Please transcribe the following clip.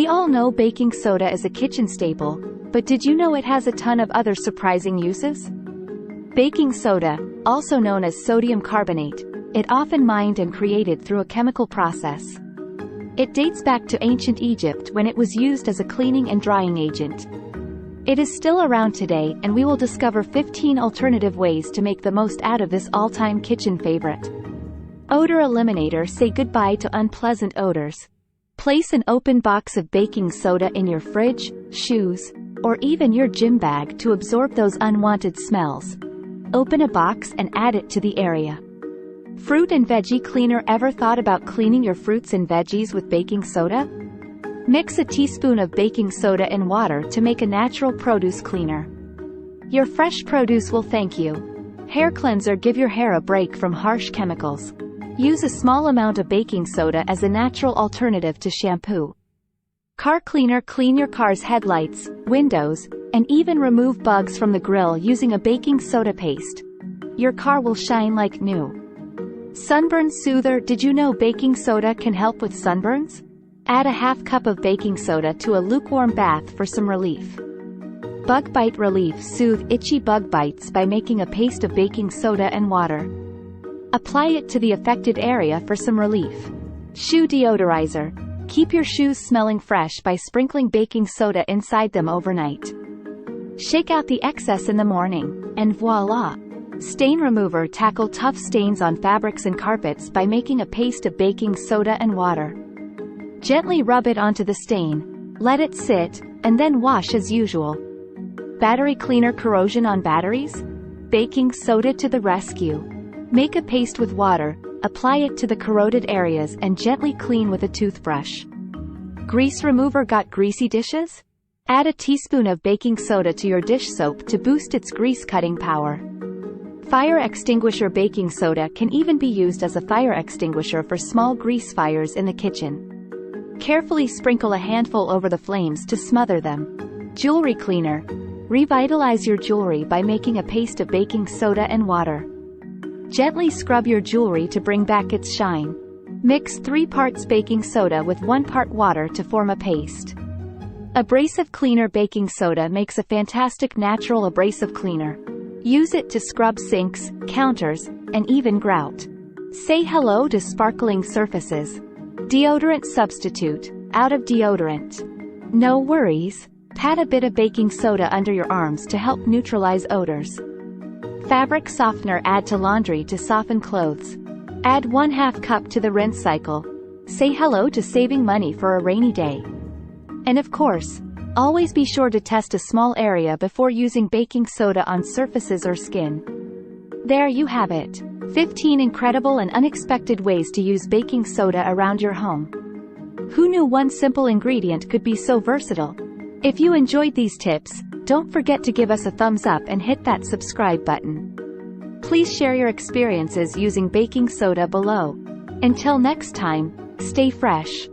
We all know baking soda is a kitchen staple, but did you know it has a ton of other surprising uses? Baking soda, also known as sodium carbonate, it often mined and created through a chemical process. It dates back to ancient Egypt when it was used as a cleaning and drying agent. It is still around today, and we will discover 15 alternative ways to make the most out of this all-time kitchen favorite. Odor eliminator. Say goodbye to unpleasant odors. Place an open box of baking soda in your fridge, shoes, or even your gym bag to absorb those unwanted smells. Open a box and add it to the area. Fruit and veggie cleaner. Ever thought about cleaning your fruits and veggies with baking soda? Mix a teaspoon of baking soda in water to make a natural produce cleaner. Your fresh produce will thank you. Hair cleanser. Give your hair a break from harsh chemicals. Use a small amount of baking soda as a natural alternative to shampoo. Car cleaner. Clean your car's headlights, windows, and even remove bugs from the grill using a baking soda paste. Your car will shine like new. Sunburn soother. Did you know baking soda can help with sunburns? Add a half cup of baking soda to a lukewarm bath for some relief. Bug bite relief. Soothe itchy bug bites by making a paste of baking soda and water. Apply it to the affected area for some relief. Shoe deodorizer. Keep your shoes smelling fresh by sprinkling baking soda inside them overnight. Shake out the excess in the morning, and voila! Stain remover. Tackle tough stains on fabrics and carpets by making a paste of baking soda and water. Gently rub it onto the stain, let it sit, and then wash as usual. Battery cleaner. Corrosion on batteries? Baking soda to the rescue. Make a paste with water, apply it to the corroded areas and gently clean with a toothbrush. Grease remover. Got greasy dishes? Add a teaspoon of baking soda to your dish soap to boost its grease-cutting power. Fire extinguisher. Baking soda can even be used as a fire extinguisher for small grease fires in the kitchen. Carefully sprinkle a handful over the flames to smother them. Jewelry cleaner. Revitalize your jewelry by making a paste of baking soda and water. Gently scrub your jewelry to bring back its shine. Mix 3 parts baking soda with 1 part water to form a paste. Abrasive cleaner. Baking soda makes a fantastic natural abrasive cleaner. Use it to scrub sinks, counters, and even grout. Say hello to sparkling surfaces. Deodorant substitute. Out of deodorant? No worries. Pat a bit of baking soda under your arms to help neutralize odors. Fabric softener. Add to laundry to soften clothes. Add 1/2 cup to the rinse cycle. Say hello to saving money for a rainy day. And of course, always be sure to test a small area before using baking soda on surfaces or skin. There you have it. 15 incredible and unexpected ways to use baking soda around your home. Who knew one simple ingredient could be so versatile? If you enjoyed these tips, don't forget to give us a thumbs up and hit that subscribe button. Please share your experiences using baking soda below. Until next time, stay fresh.